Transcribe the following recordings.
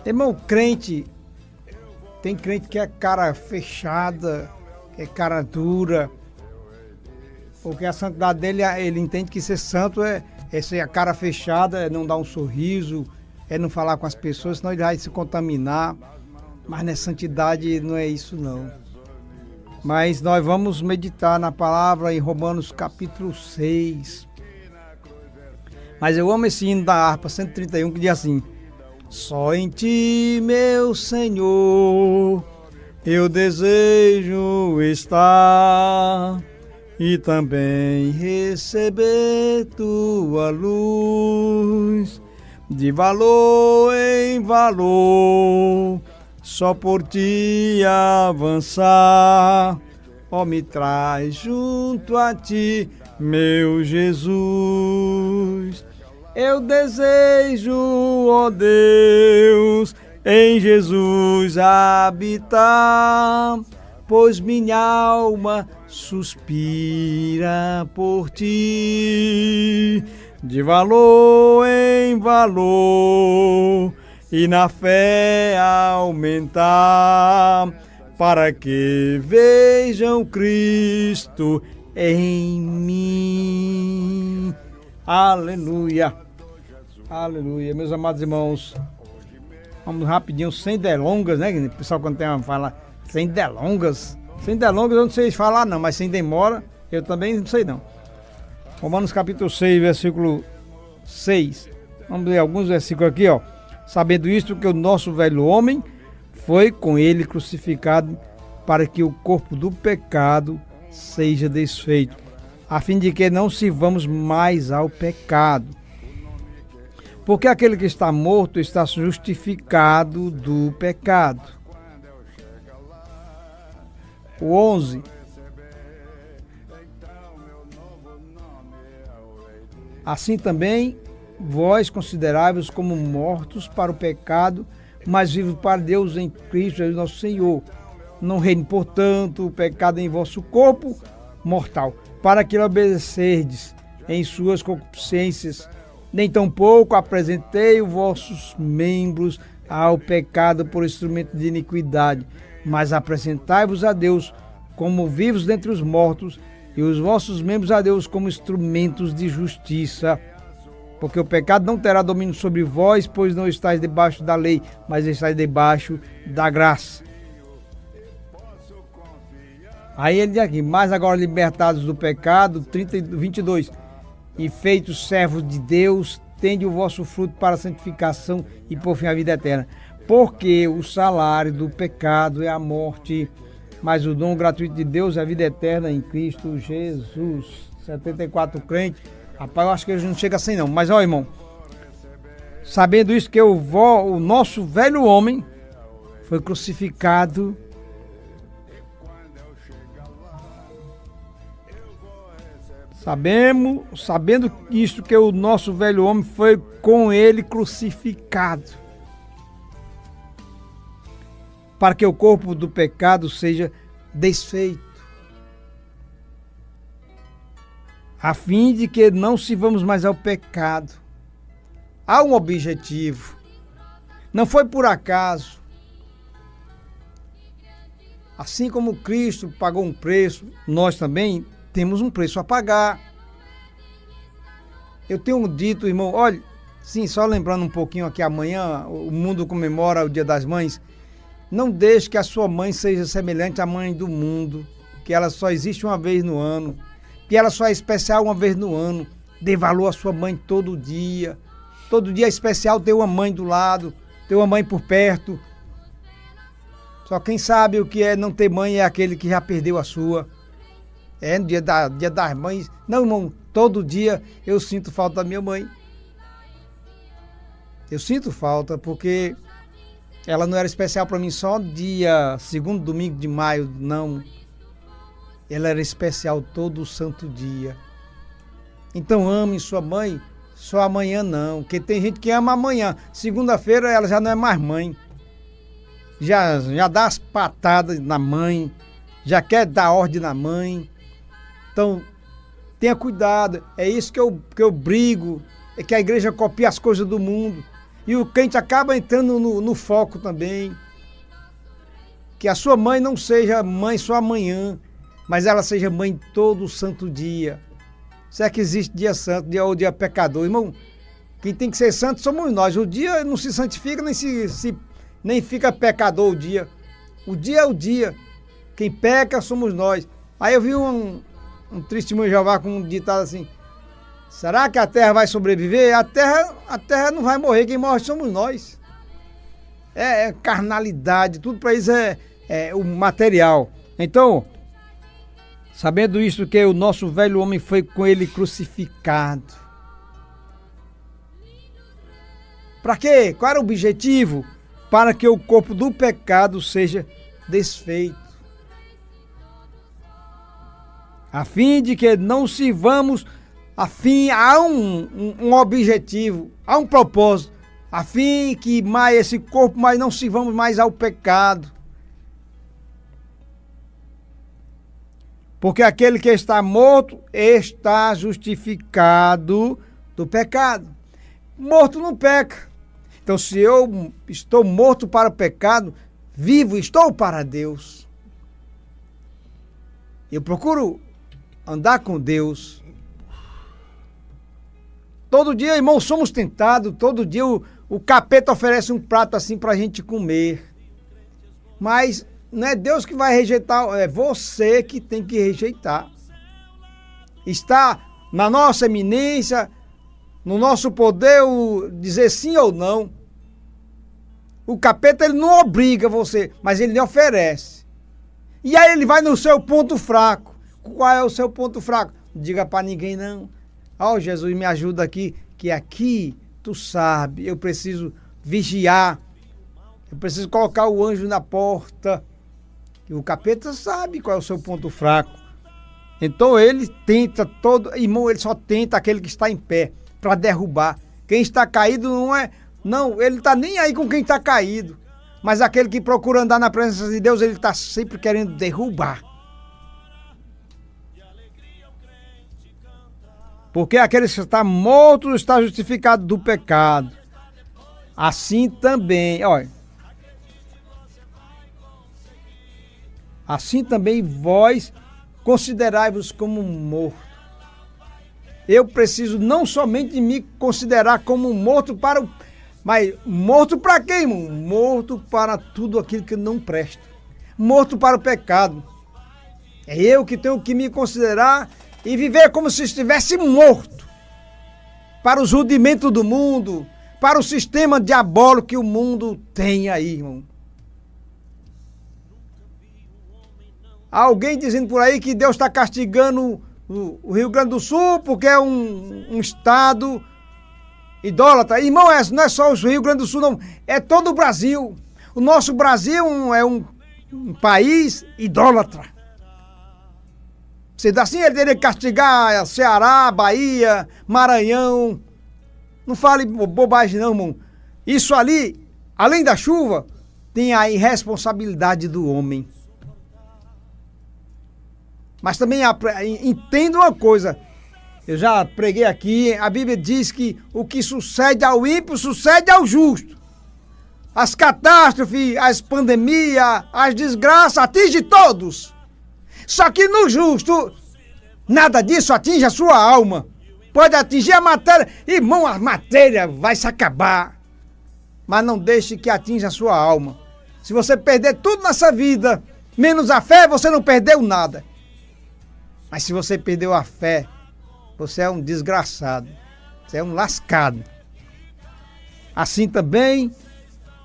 Irmão, crente, tem crente que é cara fechada, que é cara dura, porque a santidade dele, ele entende que ser santo é ser a cara fechada, é não dar um sorriso, é não falar com as pessoas, senão ele vai se contaminar. Mas na santidade não é isso não. Mas nós vamos meditar na palavra em Romanos capítulo 6. Mas eu amo esse hino da harpa 131 que diz assim: só em ti, meu Senhor, eu desejo estar e também receber tua luz, de valor em valor, só por ti avançar. Ó, me traz junto a ti, meu Jesus. Eu desejo, ó Deus, em Jesus habitar, pois minha alma suspira por ti, de valor em valor, e na fé aumentar, para que vejam Cristo em mim. Aleluia, aleluia. Meus amados irmãos, vamos rapidinho, sem delongas, né? O pessoal quando tem uma fala, sem delongas eu não sei falar não, mas sem demora, eu também não sei não. Romanos capítulo 6, versículo 6. Vamos ler alguns versículos aqui, ó. Sabendo isto, que o nosso velho homem foi com ele crucificado, para que o corpo do pecado seja desfeito, a fim de que não sirvamos mais ao pecado. Porque aquele que está morto está justificado do pecado. O 11. Assim também vós considerai-vos como mortos para o pecado, mas vivos para Deus em Cristo Jesus nosso Senhor. Não reine, portanto, o pecado em vosso corpo mortal, para que não obedecerdes em suas concupiscências, nem tampouco apresentei os vossos membros ao pecado por instrumento de iniquidade, mas apresentai-vos a Deus como vivos dentre os mortos, e os vossos membros a Deus como instrumentos de justiça. Porque o pecado não terá domínio sobre vós, pois não estáis debaixo da lei, mas estáis debaixo da graça. Aí ele diz aqui: mas agora libertados do pecado, 22, e feitos servos de Deus, tende o vosso fruto para a santificação e por fim a vida eterna. Porque o salário do pecado é a morte, mas o dom gratuito de Deus é a vida eterna em Cristo Jesus. 74 crentes. Rapaz, eu acho que eles não chegam assim não. Mas ó, irmão, sabendo isso, que o nosso velho homem foi crucificado. Sabendo isto, que o nosso velho homem foi com ele crucificado, para que o corpo do pecado seja desfeito, a fim de que não sirvamos mais ao pecado. Há um objetivo, não foi por acaso. Assim como Cristo pagou um preço, nós também temos um preço a pagar. Eu tenho dito, irmão, olha, sim, só lembrando um pouquinho aqui, amanhã o mundo comemora o Dia das Mães. Não deixe que a sua mãe seja semelhante à mãe do mundo, que ela só existe uma vez no ano, que ela só é especial uma vez no ano. Dê valor à sua mãe todo dia. Todo dia é especial ter uma mãe do lado, ter uma mãe por perto. Só quem sabe o que é não ter mãe é aquele que já perdeu a sua. É no dia das mães. Não, irmão, todo dia eu sinto falta da minha mãe. Eu sinto falta porque ela não era especial para mim só dia segundo domingo de maio, não. Ela era especial todo santo dia. Então ame sua mãe, só amanhã não. Porque tem gente que ama amanhã. Segunda-feira ela já não é mais mãe. Já dá as patadas na mãe. Já quer dar ordem na mãe. Então, tenha cuidado. É isso que eu brigo. É que a igreja copia as coisas do mundo. E o crente acaba entrando no foco também. Que a sua mãe não seja mãe só amanhã, mas ela seja mãe todo santo dia. Será que existe dia santo, dia ou dia pecador? Irmão, quem tem que ser santo somos nós. O dia não se santifica, nem fica pecador o dia. O dia é o dia. Quem peca somos nós. Aí eu vi um testemunho de Jeová com um ditado assim: será que a terra vai sobreviver? A terra não vai morrer, quem morre somos nós. É carnalidade, tudo para isso é o material. Então, sabendo isso, que o nosso velho homem foi com ele crucificado. Para quê? Qual era o objetivo? Para que o corpo do pecado seja desfeito. A fim de que não sirvamos, há um objetivo, há um propósito, a fim que mais esse corpo, mais não sirvamos mais ao pecado. Porque aquele que está morto está justificado do pecado. Morto não peca. Então, se eu estou morto para o pecado, vivo estou para Deus. Eu procuro andar com Deus. Todo dia, irmão, somos tentados. Todo dia o capeta oferece um prato assim para a gente comer. Mas não é Deus que vai rejeitar, é você que tem que rejeitar. Está na nossa eminência, no nosso poder, dizer sim ou não. O capeta, ele não obriga você, mas ele lhe oferece. E aí ele vai no seu ponto fraco. Qual é o seu ponto fraco? Não diga para ninguém não. Ó, Jesus, me ajuda aqui, que aqui, tu sabe, eu preciso vigiar. Eu preciso colocar o anjo na porta. E o capeta sabe qual é o seu ponto fraco. Então ele tenta irmão, ele só tenta aquele que está em pé, para derrubar. Quem está caído não, ele está nem aí com quem está caído. Mas aquele que procura andar na presença de Deus, ele está sempre querendo derrubar. Porque aquele que está morto está justificado do pecado. Assim também, olha. Assim também vós considerai-vos como morto. Eu preciso não somente me considerar como morto mas morto para quê, irmão? Morto para tudo aquilo que não presta. Morto para o pecado. É eu que tenho que me considerar e viver como se estivesse morto. Para os rudimentos do mundo, para o sistema diabólico que o mundo tem aí, irmão. Há alguém dizendo por aí que Deus está castigando o Rio Grande do Sul porque é um estado idólatra. Irmão, não é só o Rio Grande do Sul, não. É todo o Brasil. O nosso Brasil é um país idólatra. Se assim ele teria que castigar Ceará, Bahia, Maranhão. Não fale bobagem não, irmão. Isso ali, além da chuva, tem a irresponsabilidade do homem. Mas também entenda uma coisa, eu já preguei aqui, a Bíblia diz que o que sucede ao ímpio sucede ao justo. As catástrofes, as pandemias, as desgraças atingem todos. Só que no justo, nada disso atinge a sua alma. Pode atingir a matéria, irmão, a matéria vai se acabar. Mas não deixe que atinja a sua alma. Se você perder tudo nessa vida, menos a fé, você não perdeu nada. Mas se você perdeu a fé, você é um desgraçado, você é um lascado. Assim também,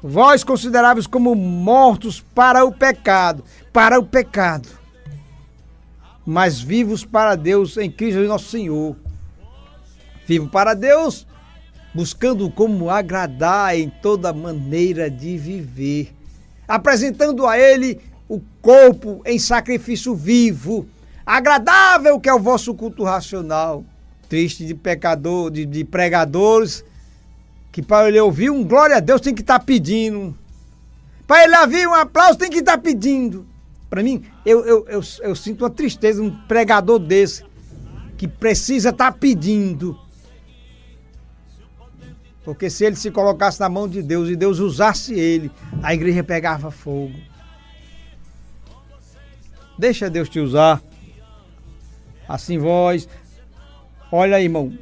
vós consideráveis como mortos para o pecado, mas vivos para Deus em Cristo nosso Senhor. Vivo para Deus, buscando como agradar em toda maneira de viver, apresentando a Ele o corpo em sacrifício vivo, agradável, que é o vosso culto racional. Triste de pecador, de pregadores, que para ele ouvir um glória a Deus tem que estar pedindo. Para ele ouvir um aplauso tem que estar pedindo. Para mim, eu sinto uma tristeza, um pregador desse, que precisa estar pedindo. Porque se ele se colocasse na mão de Deus e Deus usasse ele, a igreja pegava fogo. Deixa Deus te usar. Assim vós, olha aí, irmão,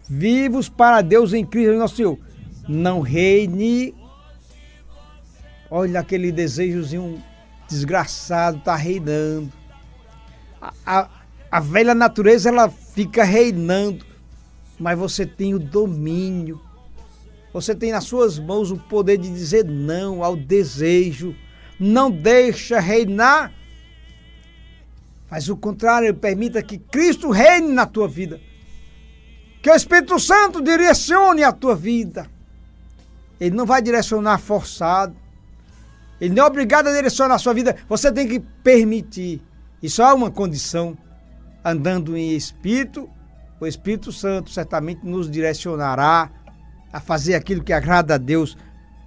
vivos para Deus em Cristo nosso Senhor. Não reine. Olha aquele desejozinho desgraçado, tá reinando. A velha natureza, ela fica reinando, mas você tem o domínio. Você tem nas suas mãos o poder de dizer não ao desejo. Não deixa reinar. Faz o contrário, permita que Cristo reine na tua vida. Que o Espírito Santo direcione a tua vida. Ele não vai direcionar forçado. Ele não é obrigado a direcionar a sua vida. Você tem que permitir. E só há uma condição. Andando em Espírito, o Espírito Santo certamente nos direcionará a fazer aquilo que agrada a Deus.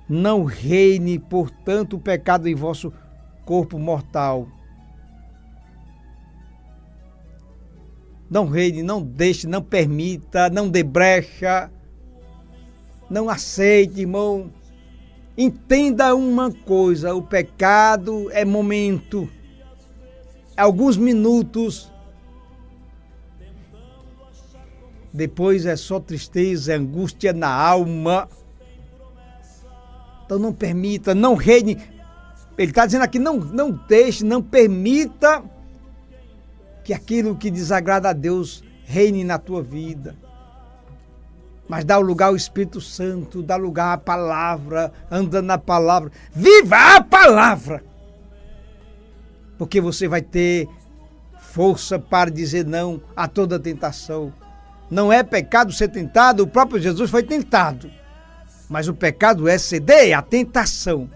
Não reine, portanto, o pecado em vosso corpo mortal. Não reine, não deixe, não permita, não dê brecha, não aceite, irmão. Entenda uma coisa, o pecado é momento, é alguns minutos. Depois é só tristeza, angústia na alma. Então não permita, não reine. Ele está dizendo aqui, não deixe, não permita que aquilo que desagrada a Deus reine na tua vida. Mas dá o lugar ao Espírito Santo, dá lugar à palavra, anda na palavra. Viva a palavra! Porque você vai ter força para dizer não a toda tentação. Não é pecado ser tentado, o próprio Jesus foi tentado. Mas o pecado é ceder à tentação.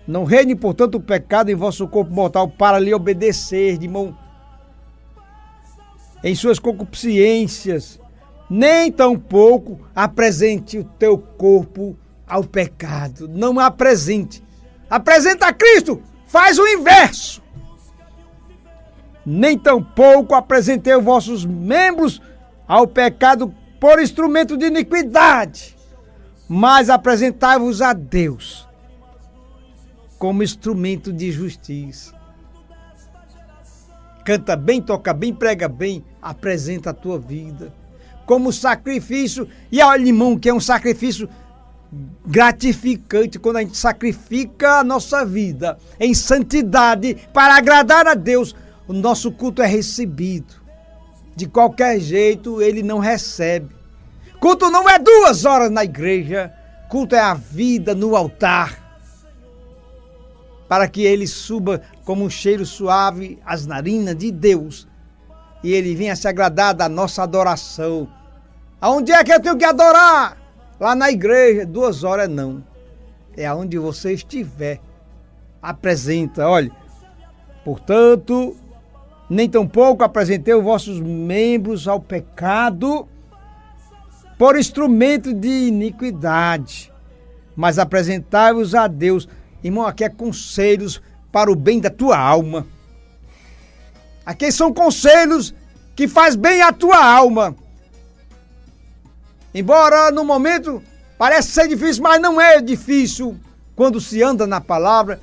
Não reine, portanto, o pecado em vosso corpo mortal para lhe obedecer, irmão, em suas concupiscências. Nem tampouco apresente o teu corpo ao pecado. Não apresente. Apresenta a Cristo. Faz o inverso. Nem tampouco apresentei os vossos membros ao pecado por instrumento de iniquidade, mas apresentai-vos a Deus como instrumento de justiça. Canta bem, toca bem, prega bem, apresenta a tua vida como sacrifício. E olha, irmão, que é um sacrifício gratificante quando a gente sacrifica a nossa vida em santidade para agradar a Deus. O nosso culto é recebido. De qualquer jeito, ele não recebe. Culto não é 2 horas na igreja. Culto é a vida no altar. Para que ele suba como um cheiro suave às narinas de Deus. E ele venha se agradar da nossa adoração. Aonde é que eu tenho que adorar? Lá na igreja. 2 horas não. É aonde você estiver. Apresenta, olha. Portanto, nem tampouco apresentei os vossos membros ao pecado por instrumento de iniquidade, mas apresentai-vos a Deus. Irmão, aqui é conselhos para o bem da tua alma. Aqui são conselhos que faz bem à tua alma. Embora no momento pareça ser difícil, mas não é difícil quando se anda na palavra.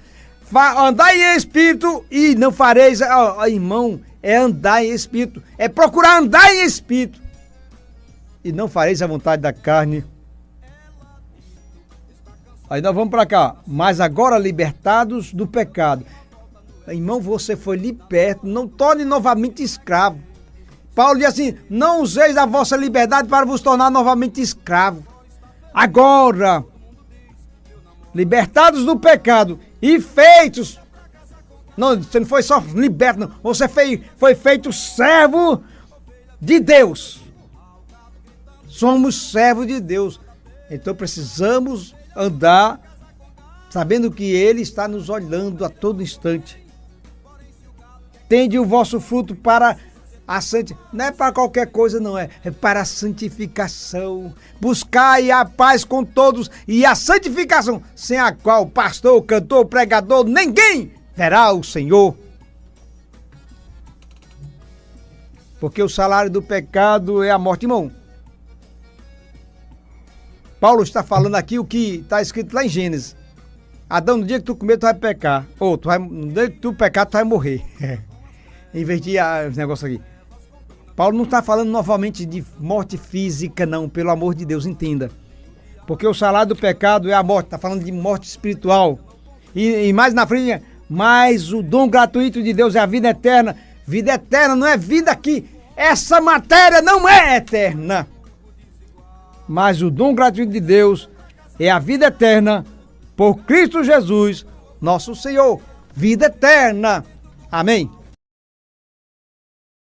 Andar em espírito e não fareis, irmão, é andar em espírito, é procurar andar em espírito e não fareis a vontade da carne. Aí nós vamos para cá, mas agora libertados do pecado. Irmão, você foi liberto, não torne novamente escravo. Paulo diz assim, não useis a vossa liberdade para vos tornar novamente escravo. Agora, libertados do pecado e feitos, não, você não foi só liberto, não, você foi feito servo de Deus. Somos servos de Deus, então precisamos andar sabendo que Ele está nos olhando a todo instante. Tende o vosso fruto para a santificação, não é para qualquer coisa, não é para a santificação. Buscai a paz com todos e a santificação, sem a qual pastor, cantor, pregador, ninguém verá o Senhor. Porque o salário do pecado é a morte, irmão. Paulo está falando aqui o que está escrito lá em Gênesis. Adão, no dia que tu comer, tu vai pecar. Ou no dia que tu pecar, tu vai morrer. Em vez de esse negócio aqui. Paulo não está falando novamente de morte física, não. Pelo amor de Deus, entenda. Porque o salário do pecado é a morte. Está falando de morte espiritual. E mais na frente, mas o dom gratuito de Deus é a vida eterna. Vida eterna não é vida aqui. Essa matéria não é eterna. Mas o dom gratuito de Deus é a vida eterna por Cristo Jesus, nosso Senhor. Vida eterna. Amém.